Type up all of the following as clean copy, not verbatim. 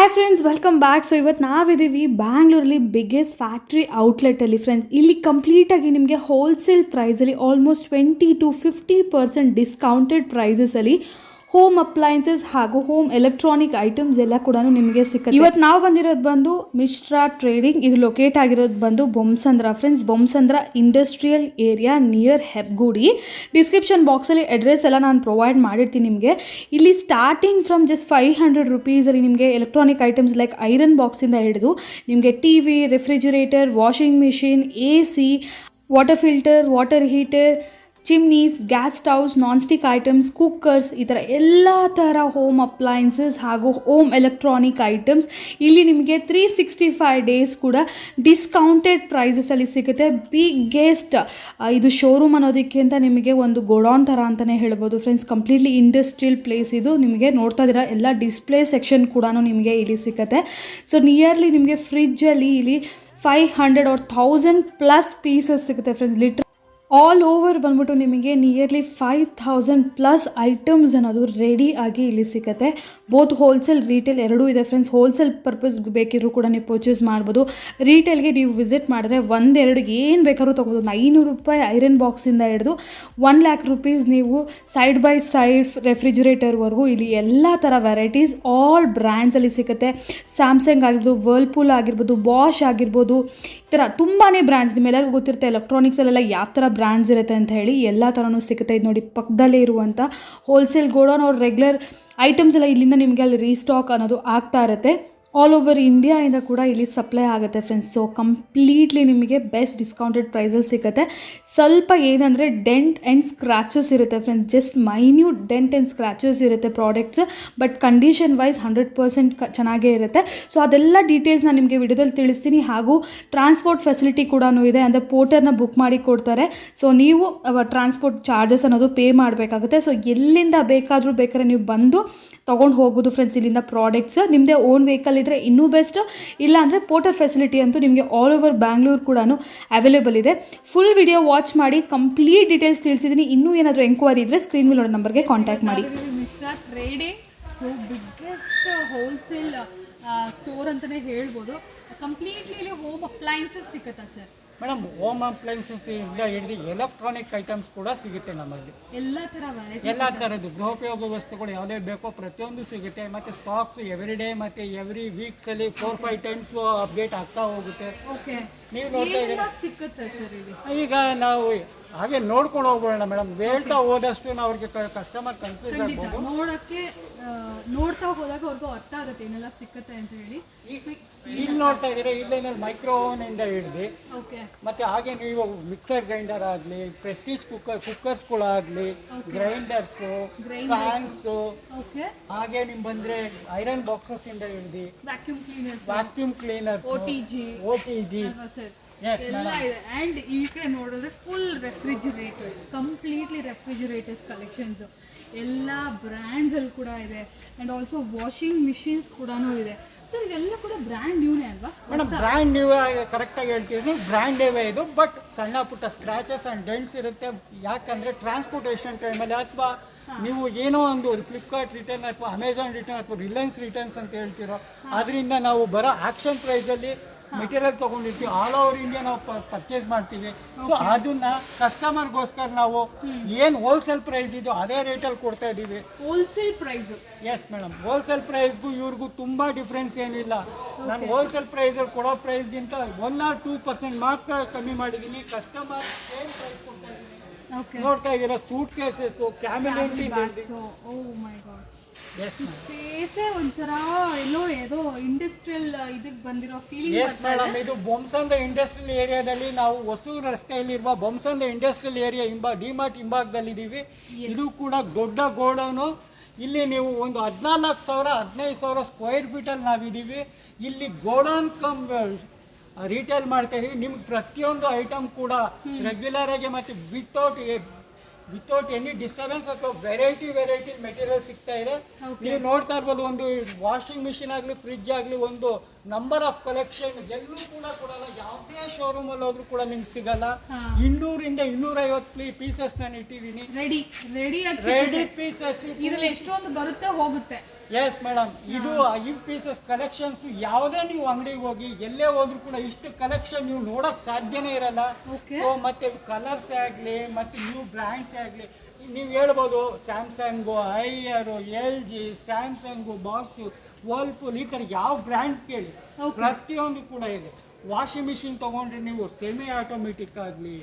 Hi friends, welcome back. So ಇವತ್ತು ನಾವಿದ್ದೀವಿ ಬ್ಯಾಂಗ್ಳೂರಲ್ಲಿ ಬಿಗ್ಗೆಸ್ಟ್ ಫ್ಯಾಕ್ಟ್ರಿ ಔಟ್ಲೆಟಲ್ಲಿ ಫ್ರೆಂಡ್ಸ್. ಇಲ್ಲಿ ಕಂಪ್ಲೀಟಾಗಿ ನಿಮಗೆ ಹೋಲ್ಸೇಲ್ ಪ್ರೈಸಲ್ಲಿ ಆಲ್ಮೋಸ್ಟ್ 20-50% ಡಿಸ್ಕೌಂಟೆಡ್ ಪ್ರೈಸಸಲ್ಲಿ ಹೋಮ್ ಅಪ್ಲೈನ್ಸಸ್ ಹಾಗೂ ಹೋಮ್ ಎಲೆಕ್ಟ್ರಾನಿಕ್ ಐಟಮ್ಸ್ ಎಲ್ಲ ಕೂಡ ನಿಮಗೆ ಸಿಗುತ್ತೆ. ಇವತ್ತು ನಾವು ಬಂದಿರೋದು ಬಂದು ಮಿಶ್ರಾ ಟ್ರೇಡಿಂಗ್. ಇದು ಲೊಕೇಟ್ ಆಗಿರೋದು ಬಂದು Bommasandra friends. Bommasandra industrial area near Hebbagodi. Description ಬಾಕ್ಸಲ್ಲಿ ಅಡ್ರೆಸ್ ಎಲ್ಲ ನಾನು ಪ್ರೊವೈಡ್ ಮಾಡಿರ್ತೀನಿ ನಿಮಗೆ. ಇಲ್ಲಿ ಸ್ಟಾರ್ಟಿಂಗ್ ಫ್ರಮ್ ಜಸ್ಟ್ 500 ರುಪೀಸಲ್ಲಿ ನಿಮಗೆ ಎಲೆಕ್ಟ್ರಾನಿಕ್ ಐಟಮ್ಸ್ ಲೈಕ್ ಐರನ್ ಬಾಕ್ಸಿಂದ ಹಿಡಿದು ನಿಮಗೆ TV, refrigerator, washing machine, AC, water filter, water heater, chimneys, gas stoves, non stick items, cookers, ಈ ಥರ ಎಲ್ಲ ಥರ ಹೋಮ್ ಅಪ್ಲೈನ್ಸಸ್ ಹಾಗೂ ಹೋಮ್ ಎಲೆಕ್ಟ್ರಾನಿಕ್ ಐಟಮ್ಸ್ ಇಲ್ಲಿ ನಿಮಗೆ 365 ಡೇಸ್ ಕೂಡ ಡಿಸ್ಕೌಂಟೆಡ್ ಪ್ರೈಸಸಲ್ಲಿ ಸಿಗುತ್ತೆ. ಬಿಗ್ಗೆಸ್ಟ್ ಇದು ಶೋರೂಮ್ ಅನ್ನೋದಕ್ಕಿಂತ ನಿಮಗೆ ಒಂದು ಗೋಡೌನ್ ಥರ ಅಂತಲೇ ಹೇಳ್ಬೋದು ಫ್ರೆಂಡ್ಸ್. ಕಂಪ್ಲೀಟ್ಲಿ ಇಂಡಸ್ಟ್ರಿಯಲ್ ಪ್ಲೇಸ್ ಇದು. ನಿಮಗೆ ನೋಡ್ತಾ ಇದ್ದೀರಾ ಎಲ್ಲ ಡಿಸ್ಪ್ಲೇ ಸೆಕ್ಷನ್ ಕೂಡ ನಿಮಗೆ ಇಲ್ಲಿ ಸಿಗುತ್ತೆ. ಸೊ ನಿಯರ್ಲಿ ನಿಮಗೆ ಫ್ರಿಜ್ಜಲ್ಲಿ ಇಲ್ಲಿ 500 or 1000+ ಪೀಸಸ್ ಸಿಗುತ್ತೆ ಫ್ರೆಂಡ್ಸ್. ಆಲ್ ಓವರ್ ಬಂದ್ಬಿಟ್ಟು ನಿಮಗೆ ನಿಯರ್ಲಿ 5000+ ಐಟಮ್ಸ್ ಅನ್ನೋದು ರೆಡಿ ಆಗಿ ಇಲ್ಲಿ ಸಿಗುತ್ತೆ. ಬೋತ್ ಹೋಲ್ಸೇಲ್ ರೀಟೇಲ್ ಎರಡೂ ಇದೆ ಫ್ರೆಂಡ್ಸ್. ಹೋಲ್ಸೇಲ್ ಪರ್ಪಸ್ ಬೇಕಿದ್ರು ಕೂಡ ನೀವು ಪರ್ಚೇಸ್ ಮಾಡ್ಬೋದು. ರೀಟೇಲ್ಗೆ ನೀವು ವಿಸಿಟ್ ಮಾಡಿದ್ರೆ ಒಂದೆರಡು ಏನು ಬೇಕಾದ್ರೂ ತೊಗೋಬೋದು. 500 ರೂಪಾಯಿ ಐರನ್ ಬಾಕ್ಸಿಂದ ಹಿಡಿದು 1 lakh rupees ನೀವು ಸೈಡ್ ಬೈ ಸೈಡ್ ರೆಫ್ರಿಜಿರೇಟರ್ವರೆಗೂ ಇಲ್ಲಿ ಎಲ್ಲ ಥರ ವೆರೈಟೀಸ್ ಆಲ್ ಬ್ರ್ಯಾಂಡ್ಸಲ್ಲಿ ಸಿಗುತ್ತೆ. ಸ್ಯಾಮ್ಸಂಗ್ ಆಗಿರ್ಬೋದು, ವರ್ಲ್ಪೂಲ್ ಆಗಿರ್ಬೋದು, ಬಾಷ್ ಆಗಿರ್ಬೋದು, ಈ ಥರ ತುಂಬಾ ಬ್ರ್ಯಾಂಡ್ಸ್ ನಿಮ್ಮೆಲ್ಲರಿಗೂ ಗೊತ್ತಿರುತ್ತೆ ಎಲೆಕ್ಟ್ರಾನಿಕ್ಸಲ್ಲೆಲ್ಲ ಯಾವ ಥರ ಬ್ರ್ಯಾಂಡ್ಸ್ ಇರುತ್ತೆ ಅಂತ ಹೇಳಿ. ಎಲ್ಲ ಥರನೂ ಸಿಗುತ್ತೆ. ಇದು ನೋಡಿ ಪಕ್ಕದಲ್ಲೇ ಇರುವಂಥ ಹೋಲ್ಸೇಲ್ ಗೋಡೌನ್. ಅವ್ರ ರೆಗ್ಯುಲರ್ ಐಟಮ್ಸ್ ಎಲ್ಲ ಇಲ್ಲಿಂದ ನಿಮಗೆ ಅಲ್ಲಿ ರೀಸ್ಟಾಕ್ ಅನ್ನೋದು ಆಗ್ತಾ ಇರುತ್ತೆ. ಆಲ್ ಓವರ್ ಇಂಡಿಯಾಯಿಂದ ಕೂಡ ಇಲ್ಲಿ ಸಪ್ಲೈ ಆಗುತ್ತೆ ಫ್ರೆಂಡ್ಸ್. ಸೊ ಕಂಪ್ಲೀಟ್ಲಿ ನಿಮಗೆ ಬೆಸ್ಟ್ ಡಿಸ್ಕೌಂಟೆಡ್ ಪ್ರೈಸಲ್ಲಿ ಸಿಗುತ್ತೆ. ಸ್ವಲ್ಪ ಏನಂದರೆ ಡೆಂಟ್ ಆ್ಯಂಡ್ ಸ್ಕ್ರ್ಯಾಚಸ್ ಇರುತ್ತೆ friends. Just minute dent and scratches ಇರುತ್ತೆ ಪ್ರಾಡಕ್ಟ್ಸ್, ಬಟ್ ಕಂಡೀಷನ್ ವೈಸ್ 100% ಚೆನ್ನಾಗೇ ಇರುತ್ತೆ. ಸೊ ಅದೆಲ್ಲ ಡೀಟೇಲ್ಸ್ ನಾನು ನಿಮಗೆ ವಿಡಿಯೋದಲ್ಲಿ ತಿಳಿಸ್ತೀನಿ. ಹಾಗೂ ಟ್ರಾನ್ಸ್ಪೋರ್ಟ್ ಫೆಸಿಲಿಟಿ ಕೂಡ ಇದೆ. ಅಂದರೆ ಪೋರ್ಟರ್ನ ಬುಕ್ ಮಾಡಿ ಕೊಡ್ತಾರೆ. ಸೊ ನೀವು ಟ್ರಾನ್ಸ್ಪೋರ್ಟ್ ಚಾರ್ಜಸ್ ಅನ್ನೋದು ಪೇ ಮಾಡಬೇಕಾಗುತ್ತೆ. ಸೊ ಎಲ್ಲಿಂದ ಬೇಕಾದರೆ ನೀವು ಬಂದು ತೊಗೊಂಡು ಹೋಗ್ಬೋದು ಫ್ರೆಂಡ್ಸ್ ಇಲ್ಲಿಂದ ಪ್ರಾಡಕ್ಟ್ಸ್. ನಿಮ್ಮದೇ ಓನ್ ವೆಹಿಕಲ್ ಇದ್ದರೆ ಇನ್ನೂ ಬೆಸ್ಟ್. ಇಲ್ಲ ಅಂದರೆ ಪೋರ್ಟರ್ ಫೆಸಿಲಿಟಿ ಅಂತೂ ನಿಮಗೆ ಆಲ್ ಓವರ್ ಬ್ಯಾಂಗ್ಳೂರ್ ಕೂಡ ಅವೈಲೇಬಲ್ ಇದೆ. ಫುಲ್ ವಿಡಿಯೋ ವಾಚ್ ಮಾಡಿ ಕಂಪ್ಲೀಟ್ ಡೀಟೇಲ್ಸ್ ತಿಳಿಸಿದ್ದೀನಿ. ಇನ್ನೂ ಏನಾದರೂ ಎಂಕ್ವೈರಿ ಇದ್ದರೆ ಸ್ಕ್ರೀನ್ ಮೇಲೆ ನೋಡೋ ನಂಬರ್ಗೆ ಕಾಂಟ್ಯಾಕ್ಟ್ ಮಾಡಿ. Mishra trading so biggest wholesale store ಅಂತಲೇ ಹೇಳ್ಬೋದು. ಕಂಪ್ಲೀಟ್ಲಿ ಇಲ್ಲಿ ಹೋಮ್ ಅಪ್ಲೈನ್ಸಸ್ ಸಿಗುತ್ತಾ ಸರ್? ಮೇಡಮ್, ಹೋಮ್ ಅಪ್ಲೈನ್ಸಸ್ ಇಂದ ಹಿಡಿದು ಎಲೆಕ್ಟ್ರಾನಿಕ್ ಐಟಮ್ಸ್ ಕೂಡ ಸಿಗುತ್ತೆ ನಮ್ಮಲ್ಲಿ. ಎಲ್ಲ ಥರ ವೆರೈಟಿ, ಎಲ್ಲ ಥರದ್ದು ಗೃಹೋಪಯೋಗ ವಸ್ತುಗಳು ಯಾವುದೇ ಬೇಕೋ ಪ್ರತಿಯೊಂದು ಸಿಗುತ್ತೆ. ಮತ್ತು ಸ್ಟಾಕ್ಸ್ ಎವ್ರಿ ಡೇ ಮತ್ತು ಎವ್ರಿ ವೀಕ್ಸಲ್ಲಿ 4-5 ಟೈಮ್ಸ್ ಅಪ್ಡೇಟ್ ಆಗ್ತಾ ಹೋಗುತ್ತೆ. ಓಕೆ, ನೀವು ನೋಡ್ತಾ ಇದ್ದೀರಾ ಸಿಗುತ್ತೆ ಸರ್ ಇಲ್ಲಿ. ಈಗ ನಾವು ಹಾಗೆ ನೋಡ್ಕೊಂಡು ಹೋಗ್ಬೋಣ ಮೇಡಮ್. ಹೇಳ್ತಾ ಹೋದಷ್ಟು ನಾವು ಅವ್ರಿಗೆ ಕಸ್ಟಮರ್ ಕನ್ಫ್ಯೂಸ್ ಆಗ್ಬೋದು. ನೋಡ್ತಾ ಹೋದಾಗ ಅವ್ರಿಗೂ ಅರ್ಥ ಆಗುತ್ತೆ ಏನೆಲ್ಲ ಸಿಕ್ಕತ್ತೆ ಅಂತ ಹೇಳಿ. ಇಲ್ಲಿ ನೋಡ್ತಾ ಇದ್ದೀರಾ, ಇಲ್ಲೇನಲ್ಲಿ ಮೈಕ್ರೋ ಓವನ್ ಇಂದ ಹಿಡಿದು ಮತ್ತೆ ಹಾಗೆ ನೀವು ಮಿಕ್ಸರ್ ಗ್ರೈಂಡರ್ ಆಗಲಿ, ಪ್ರೆಸ್ಟೀಜ್ ಕುಕ್ಕರ್ಸ್ಗಳಾಗಲಿ, ಗ್ರೈಂಡರ್ಸು, ಫ್ಯಾನ್ಸು, ಹಾಗೆ ನಿಮ್ ಬಂದ್ರೆ ಐರನ್ ಬಾಕ್ಸಸ್ ಇಂದ ಹಿಡಿದು ವ್ಯಾಕ್ಯೂಮ್ ಕ್ಲೀನರ್ಸ್, OTG ಎಲ್ಲ ಇದೆ. ಆ್ಯಂಡ್ ಈ ಕಡೆ ನೋಡಿದ್ರೆ ಫುಲ್ ರೆಫ್ರಿಜಿರೇಟರ್ಸ್, ಕಂಪ್ಲೀಟ್ಲಿ ರೆಫ್ರಿಜಿರೇಟರ್ಸ್ ಕಲೆಕ್ಷನ್ಸು ಎಲ್ಲ ಬ್ರ್ಯಾಂಡ್ಸಲ್ಲಿ ಕೂಡ ಇದೆ. ಆ್ಯಂಡ್ ಆಲ್ಸೋ ವಾಷಿಂಗ್ ಮಿಷಿನ್ಸ್ ಕೂಡ ಇದೆ ಸರ್. ಇದೆಲ್ಲ ಕೂಡ ಬ್ರ್ಯಾಂಡ್ ನ್ಯೂನೇ ಅಲ್ವಾ ಮೇಡಮ್? ಬ್ರ್ಯಾಂಡ್ ನ್ಯೂ ಕರೆಕ್ಟಾಗಿ ಹೇಳ್ತಿದ್ದೀನಿ, ಬ್ರ್ಯಾಂಡ್ ನ್ಯೂವೇ ಇದು. ಬಟ್ ಸಣ್ಣ ಪುಟ್ಟ ಸ್ಕ್ರ್ಯಾಚಸ್ ಆ್ಯಂಡ್ ಡೆಂಟ್ಸ್ ಇರುತ್ತೆ. ಯಾಕಂದರೆ ಟ್ರಾನ್ಸ್ಪೋರ್ಟೇಷನ್ ಟೈಮಲ್ಲಿ ಅಥವಾ ನೀವು ಏನೋ ಒಂದು ಫ್ಲಿಪ್ಕಾರ್ಟ್ ರಿಟರ್ನ್ ಅಥವಾ ಅಮೆಝಾನ್ ರಿಟರ್ನ್ ಅಥವಾ ರಿಲಯನ್ಸ್ ರಿಟರ್ನ್ಸ್ ಅಂತ ಹೇಳ್ತಿರೋ, ಅದರಿಂದ ನಾವು ಬರೋ ಆಕ್ಷನ್ ಪ್ರೈಸಲ್ಲಿ ಮೆಟೀರಿಯಲ್ ತೊಗೊಂಡಿರ್ತೀವಿ. ಆಲ್ ಓವರ್ ಇಂಡಿಯಾ ನಾವು ಪರ್ಚೇಸ್ ಮಾಡ್ತೀವಿ. ಸೊ ಅದನ್ನ ಕಸ್ಟಮರ್ಗೋಸ್ಕರ ನಾವು ಏನು ಹೋಲ್ಸೇಲ್ ಪ್ರೈಸ್ ಇದೆಯೋ ಅದೇ ರೇಟಲ್ಲಿ ಕೊಡ್ತಾ ಇದ್ದೀವಿ. Wholesale price? Yes madam, wholesale ಪ್ರೈಸ್ಗೂ ಇವ್ರಿಗೂ ತುಂಬ ಡಿಫ್ರೆನ್ಸ್ ಏನಿಲ್ಲ. ನಾನು ಹೋಲ್ಸೇಲ್ ಪ್ರೈಸಲ್ಲಿ ಕೊಡೋ ಪ್ರೈಸ್ಗಿಂತ 1 or 2% ಮಾತ್ರ ಕಮ್ಮಿ ಮಾಡಿದ್ದೀನಿ. ಕಸ್ಟಮರ್ ಸೇಮ್ ಪ್ರೈಸ್ ಕೊಡ್ತಾ ಇದ್ದೀನಿ. ನೋಡ್ತಾ ಇದ್ದೀರಾ, ಸೂಟ್ ಕೇಸಸ್, ಕ್ಯಾಬಿನೆಟ್ ಸ್ಪೇಸೇ ಒಂಥರ ಎಲ್ಲೋ ಏದೋ ಇಂಡಸ್ಟ್ರಿಯಲ್ ಇದಕ್ಕೆ ಬಂದಿರೋ ಫೀಲಿಂಗ್. ಎಸ್ ಮೇಡಮ್, ಇದು ಬೊಮ್ಮಸಂದ್ರ ಇಂಡಸ್ಟ್ರಿಯಲ್ ಏರಿಯಾದಲ್ಲಿ ನಾವು ಹೊಸೂರು ರಸ್ತೆಯಲ್ಲಿರುವ ಬೊಮ್ಮಸಂದ್ರ ಇಂಡಸ್ಟ್ರಿಯಲ್ ಏರಿಯಾ ಡಿಮಾರ್ಟ್ ಹಿಂಭಾಗದಲ್ಲಿದ್ದೀವಿ. ಇದು ಕೂಡ ದೊಡ್ಡ ಗೋಡೌನು. ಇಲ್ಲಿ ನೀವು ಒಂದು 14,000-15,000 ಸ್ಕ್ವೇರ್ ಫೀಟಲ್ಲಿ ನಾವಿದ್ದೀವಿ. ಇಲ್ಲಿ ಗೋಡೌನ್ ಕಮ್ ರಿಟೇಲ್ ಮಾಡ್ತಾ ಇದೀವಿ. ನಿಮ್ಗೆ ಪ್ರತಿಯೊಂದು ಐಟಮ್ ಕೂಡ ರೆಗ್ಯುಲರ್ ಆಗಿ ಮತ್ತು ವಿತೌಟ್ ಎನಿ ಡಿಸ್ಟರ್ಬೆನ್ಸ್ ಅಥವಾ ವೆರೈಟಿ ಮೆಟೀರಿಯಲ್ ಸಿಗ್ತಾ ಇದೆ. ನೀವು ನೋಡ್ತಾ ಇರ್ಬೋದು, ಒಂದು ವಾಷಿಂಗ್ ಮಿಷಿನ್ ಆಗಲಿ, ಫ್ರಿಡ್ಜ್ ಆಗಲಿ, ಒಂದು ನಂಬರ್ ಆಫ್ ಕಲೆಕ್ಷನ್ ಎಲ್ಲೂ ಕೂಡ ಕೊಡಲ್ಲ. ಯಾವುದೇ ಶೋರೂಮಲ್ಲಿ ಹೋದ್ರೂ ಕೂಡ ನಿಮ್ಗೆ ಸಿಗಲ್ಲ. 200-250 ಪೀಸಸ್ ನಾನು ಇಟ್ಟಿದ್ದೀನಿ. Ready pieces. ಇದ್ರಲ್ಲಿ ಎಷ್ಟೊಂದು ಬರುತ್ತೆ ಹೋಗುತ್ತೆ. ಎಸ್ ಮೇಡಮ್, ಇದು 5 ಪೀಸಸ್ ಕಲೆಕ್ಷನ್ಸ್ ಯಾವುದೇ ನೀವು ಅಂಗಡಿಗೆ ಹೋಗಿ ಎಲ್ಲೇ ಹೋದ್ರೂ ಕೂಡ ಇಷ್ಟು ಕಲೆಕ್ಷನ್ ನೀವು ನೋಡಕ್ ಸಾಧ್ಯನೇ ಇರಲ್ಲ. Okay. ಸೊ ಮತ್ತೆ ಕಲರ್ಸ್ ಆಗಲಿ ಮತ್ತೆ ನ್ಯೂ ಬ್ರ್ಯಾಂಡ್ಸ್ ಆಗಲಿ, ನೀವು ಹೇಳ್ಬೋದು Samsung, Haier, LG, Samsung, Bosch, Whirlpool, ಈ ಥರ ಯಾವ ಬ್ರ್ಯಾಂಡ್ ಕೇಳಿ ಪ್ರತಿಯೊಂದು ಕೂಡ ಇದೆ. ವಾಷಿಂಗ್ ಮಿಷಿನ್ ತಗೊಂಡ್ರೆ ನೀವು ಸೆಮಿ ಆಟೋಮೆಟಿಕ್ ಆಗಲಿ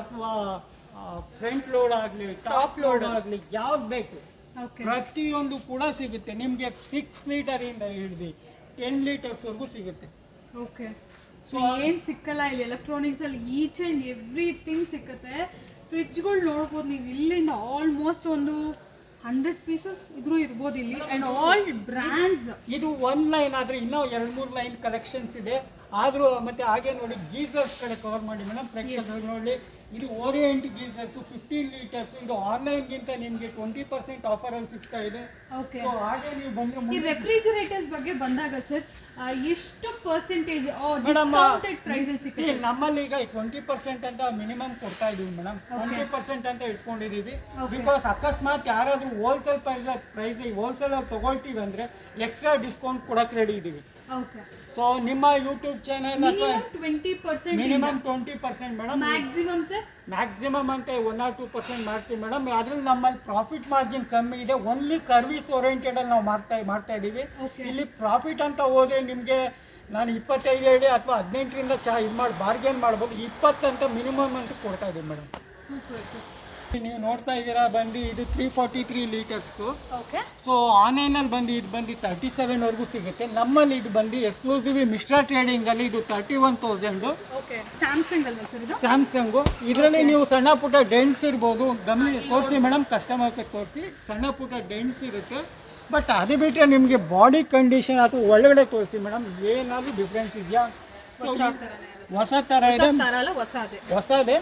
ಅಥವಾ ಫ್ರಂಟ್ ಲೋಡ್ ಆಗಲಿ ಟಾಪ್ ಲೋಡ್ ಆಗಲಿ ಯಾವ್ದು ಬೇಕು ಪ್ರತಿಯೊಂದು ಕೂಡ ಸಿಗುತ್ತೆ ನಿಮಗೆ. 6 ಲೀಟರಿಂದ ಹಿಡಿದು 10 ಲೀಟರ್ಸ್ವರೆಗೂ ಸಿಗುತ್ತೆ. ಓಕೆ, ಸೊ ಏನು ಸಿಕ್ಕಲ್ಲ ಇಲ್ಲಿ ಎಲೆಕ್ಟ್ರಾನಿಕ್ಸ್ ಅಲ್ಲಿ ಈಚ್ ಆ್ಯಂಡ್ ಎವ್ರಿಥಿಂಗ್ ಸಿಕ್ಕತ್ತೆ. ಫ್ರಿಡ್ಜ್ಗಳು ನೋಡ್ಬೋದು ನೀವು, ಇಲ್ಲಿಂದ ಆಲ್ಮೋಸ್ಟ್ ಒಂದು 100 ಪೀಸಸ್ ಇದ್ರೂ ಇರ್ಬೋದು ಇಲ್ಲಿ. And all brands. ಇದು 1 ಲೈನ್ ಆದರೆ ಇನ್ನೂ 2-3 ಲೈನ್ ಕಲೆಕ್ಷನ್ಸ್ ಇದೆ. ಆದರೂ ಮತ್ತೆ ಹಾಗೆ ನೋಡಿ ಗೀಸರ್ಸ್ ಕಡೆ ಕವರ್ ಮಾಡಿ ಮೇಡಮ್ ಪ್ರೇಕ್ಷಕರು ನೋಡಿ. ಇದು ಓರಿಯೆಂಟ್ ಗೀಸರ್ಸ್ 15 ಲೀಟರ್ಸ್. ಇದು ಆನ್ಲೈನ್ಗಿಂತ ನಿಮಗೆ 20% ಆಫರಲ್ಲಿ ಸಿಗ್ತಾ ಇದೆ. ಓಕೆ, ಸೊ ಹಾಗೆ ನೀವು ಬಂದರೆ ಈ ರೆಫ್ರಿಜರೇಟರ್ಸ್ ಬಗ್ಗೆ ಬಂದಾಗ ಸರ್ ಎಷ್ಟು ಪರ್ಸೆಂಟೇಜ್ ಡಿಸ್ಕೌಂಟೆಡ್ ಪ್ರೈಸ್ ಅಲ್ಲಿ ಸಿಗುತ್ತೆ? ನಮ್ಮಲ್ಲಿ ಈಗ 20% ಅಂತ ಮಿನಿಮಮ್ ಕೊಡ್ತಾ ಇದೀವಿ ಮೇಡಮ್. 20% ಅಂತ ಇಟ್ಕೊಂಡಿದೀವಿ. ಬಿಕಾಸ್ ಅಕಸ್ಮಾತ್ ಯಾರಾದ್ರೂ ಹೋಲ್ಸೇಲ್ ಪ್ರೈಸ್ ಹೋಲ್ಸೇಲ್ ಅಲ್ಲಿ ತಗೊಳ್ತೀವಿ ಅಂದ್ರೆ ಎಕ್ಸ್ಟ್ರಾ ಡಿಸ್ಕೌಂಟ್ ಕೊಡಕ್ಕೆ ರೆಡಿ ಇದೀವಿ. ಓಕೆ, ಸೊ ನಿಮ್ಮ YouTube channel minimum 20% madam. Maximum ಅಂತ 1 or 2% ಮಾಡ್ತೀವಿ ಮೇಡಮ್. ಅದ್ರಲ್ಲಿ ನಮ್ಮಲ್ಲಿ ಪ್ರಾಫಿಟ್ ಮಾರ್ಜಿನ್ ಕಮ್ಮಿ ಇದೆ. ಓನ್ಲಿ ಸರ್ವಿಸ್ ಓರಿಯೆಂಟೆಡ್ ಅಲ್ಲಿ ನಾವು ಮಾಡ್ತಾ ಇದೀವಿ. ಇಲ್ಲಿ ಪ್ರಾಫಿಟ್ ಅಂತ ಹೋದ್ರೆ ನಿಮಗೆ ನಾನು 25 ಹೇಳಿ ಅಥವಾ 18ರಿಂದ ಇದು ಮಾಡಿ ಬಾರ್ಗೇನ್ ಮಾಡ್ಬೋದು. 20 ಅಂತ ಮಿನಿಮಮ್ ಅಂತ ಕೊಡ್ತಾ ಇದೀವಿ ಮೇಡಮ್. Super sir. ನೀವು ನೋಡ್ತಾ ಇದ್ದೀರಾ ಬಂದು ಇದು 343 ಲೀಟರ್ಸ್ದು. ಓಕೆ, ಸೊ ಆನ್ಲೈನಲ್ಲಿ ಬಂದು ಇದು ಬಂದು 37ವರೆಗೂ ಸಿಗುತ್ತೆ. ನಮ್ಮಲ್ಲಿ ಇದು ಬಂದು ಎಕ್ಸ್ಕ್ಲೂಸಿವ್ ಮಿಸ್ಟ್ರಾ ಟ್ರೇಡಿಂಗಲ್ಲಿ ಇದು 31,000. ಓಕೆ, ಸ್ಯಾಮ್ಸಂಗ್ ಅಲ್ವಾ ಸರ್ ಇದು? ಸ್ಯಾಮ್ಸಂಗು. ಇದರಲ್ಲಿ ನೀವು ಸಣ್ಣ ಪುಟ್ಟ ಡೆಂಟ್ಸ್ ಇರ್ಬೋದು, ತೋರಿಸಿ ಮೇಡಮ್, ಕಸ್ಟಮರ್ಗೆ ತೋರಿಸಿ. ಸಣ್ಣ ಪುಟ್ಟ ಡೆಂಟ್ಸ್ ಇರುತ್ತೆ, ಬಟ್ ಅದು ಬಿಟ್ಟರೆ ನಿಮಗೆ ಬಾಡಿ ಕಂಡೀಷನ್ ಅಥವಾ ಒಳಗಡೆ ತೋರಿಸಿ ಮೇಡಮ್ ಏನಾದರೂ ಡಿಫ್ರೆನ್ಸ್ ಇದೆಯಾ? ಹೊಸ ಥರ ಇದೆ, ಹೊಸದೇ.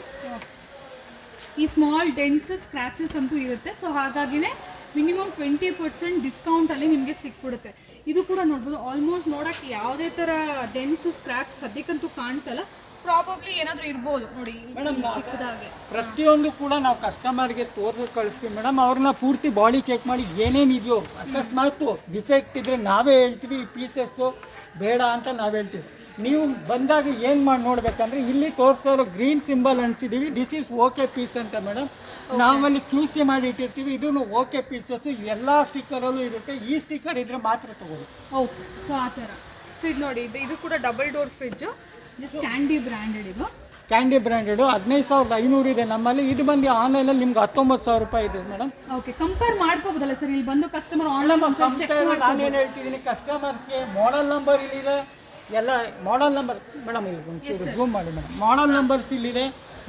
ಈ ಸ್ಮಾಲ್ ಡೆನ್ಸ್ ಸ್ಕ್ರಾಚಸ್ ಅಂತೂ ಇರುತ್ತೆ. ಸೊ ಹಾಗಾಗಿನೇ ಮಿನಿಮಮ್ 20% ಡಿಸ್ಕೌಂಟಲ್ಲಿ ನಿಮಗೆ ಸಿಕ್ಬಿಡುತ್ತೆ. ಇದು ಕೂಡ ನೋಡ್ಬೋದು, ಆಲ್ಮೋಸ್ಟ್ ನೋಡೋಕ್ಕೆ ಯಾವುದೇ ಥರ ಡೆನ್ಸು ಸ್ಕ್ರಾಚ್ ಸದ್ಯಕ್ಕಂತೂ ಕಾಣ್ತಲ್ಲ. ಪ್ರಾಬಬ್ಲಿ ಏನಾದರೂ ಇರ್ಬೋದು ನೋಡಿ ಚಿಕ್ಕದಾಗೆ. ಪ್ರತಿಯೊಂದು ಕೂಡ ನಾವು ಕಸ್ಟಮರ್ಗೆ ತೋರಿಸಿ ಕಳಿಸ್ತೀವಿ ಮೇಡಮ್. ಅವ್ರನ್ನ ಪೂರ್ತಿ ಬಾಡಿ ಚೆಕ್ ಮಾಡಿ ಏನೇನಿದೆಯೋ ಅಕಸ್ಮಾತ್ ಡಿಫೆಕ್ಟ್ ಇದ್ದರೆ ನಾವೇ ಹೇಳ್ತೀವಿ, ಈ ಪೀಸಸ್ಸು ಬೇಡ ಅಂತ ನಾವು ಹೇಳ್ತೀವಿ. ನೀವು ಬಂದಾಗ ಏನು ಮಾಡಿ ನೋಡ್ಬೇಕಂದ್ರೆ ಇಲ್ಲಿ ತೋರಿಸ್ತಾ ಇರೋ ಗ್ರೀನ್ ಸಿಂಬಲ್ ಅನ್ಸಿದ್ದೀವಿ, ದಿಸ್ ಈಸ್ ಓಕೆ ಪೀಸ್ ಅಂತ ಮೇಡಮ್. ನಾವಲ್ಲಿ QC ಮಾಡಿ ಇಟ್ಟಿರ್ತೀವಿ. ಇದನ್ನು ಓಕೆ ಪೀಸಸ್ ಎಲ್ಲ ಸ್ಟಿಕ್ಕರಲ್ಲೂ ಇರುತ್ತೆ. ಈ ಸ್ಟಿಕ್ಕರ್ ಇದ್ರೆ ಮಾತ್ರ ತಗೊಳ್ಳಿ. ಓಕೆ, ಸೊ ಆ ಥರ. ಸೊ ಇದು ನೋಡಿ, ಇದು ಕೂಡ double door fridge, just candy branded. ಇದು ಕ್ಯಾಂಡಿ ಬ್ರ್ಯಾಂಡೆಡು 15,500 ಇದೆ ನಮ್ಮಲ್ಲಿ. ಇದು ಬಂದು ಆನ್ಲೈನಲ್ಲಿ ನಿಮ್ಗೆ 19,000 ರೂಪಾಯಿ ಇದೆ ಮೇಡಮ್. ಓಕೆ, ಕಂಪೇರ್ ಮಾಡ್ಕೋಬೋದಲ್ಲ ಸರ್ ಇಲ್ಲಿ ಬಂದು ಕಸ್ಟಮರ್ ಆನ್ಲೈನ್ ಚೆಕ್ ಮಾಡಿ? ನಾನೇನು ಹೇಳ್ತಿದ್ದೀನಿ ಕಸ್ಟಮರ್ಸ್ಗೆ, ಮಾಡೆಲ್ ನಂಬರ್ ಇಲ್ಲಿದೆ, ಎಲ್ಲ ಮಾಡೆಲ್ ನಂಬರ್ ಮೇಡಮ್ ಇಲ್ಲಿ ಒಂಚೂರು ಝೂಮ್ ಮಾಡಿ ಮೇಡಮ್. ಮಾಡೆಲ್ ನಂಬರ್ಸ್ ಇಲ್ಲಿದೆ.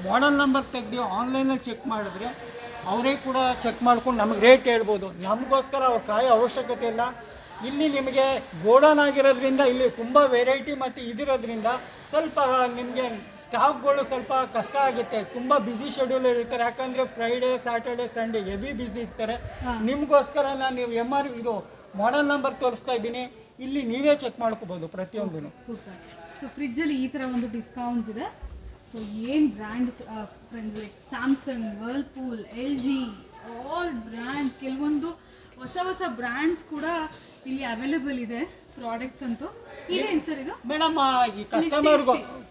ಮಾಡೆಲ್ ನಂಬರ್ ತೆಗೆದು ಆನ್ಲೈನಲ್ಲಿ ಚೆಕ್ ಮಾಡಿದ್ರೆ ಅವರೇ ಕೂಡ ಚೆಕ್ ಮಾಡ್ಕೊಂಡು ನಮಗೆ ರೇಟ್ ಹೇಳ್ಬೋದು. ನಮಗೋಸ್ಕರ ಅವ್ರು ಕಾಯೋ ಅವಶ್ಯಕತೆ ಇಲ್ಲ. ಇಲ್ಲಿ ನಿಮಗೆ ಗೋಡೌನ್ ಆಗಿರೋದ್ರಿಂದ ಇಲ್ಲಿ ತುಂಬ ವೆರೈಟಿ ಮತ್ತು ಇದಿರೋದ್ರಿಂದ ಸ್ವಲ್ಪ ನಿಮಗೆ ಸ್ಟಾಫ್ಗಳು ಸ್ವಲ್ಪ ಕಷ್ಟ ಆಗುತ್ತೆ. ತುಂಬ ಬ್ಯುಸಿ ಶೆಡ್ಯೂಲ್ ಇರ್ತಾರೆ, ಯಾಕಂದರೆ Friday Saturday Sunday heavy busy ಇರ್ತಾರೆ. ನಿಮಗೋಸ್ಕರ ನಾನು ಇದು ಮಾಡೆಲ್ ನಂಬರ್ ತೋರಿಸ್ತಾ ಇದ್ದೀನಿ. ಇಲ್ಲಿ ನೀವೇ ಚೆಕ್ ಮಾಡ್ಕೋಬೋದು ಪ್ರತಿಯೊಂದು. ಸೂಪರ್. ಸೊ ಫ್ರಿಜ್ಜಲ್ಲಿ ಈ ಥರ ಒಂದು ಡಿಸ್ಕೌಂಟ್ಸ್ ಇದೆ. ಸೊ ಏನು brands friends, like Samsung, Whirlpool, LG, all brands, ಕೆಲವೊಂದು ಹೊಸ ಬ್ರ್ಯಾಂಡ್ಸ್ ಕೂಡ ಇಲ್ಲಿ ಅವೈಲೇಬಲ್ ಇದೆ. ಪ್ರಾಡಕ್ಟ್ಸ್ ಅಂತೂ ಇದೇನು ಸರ್ ಇದು ಮೇಡಮ್? ಈ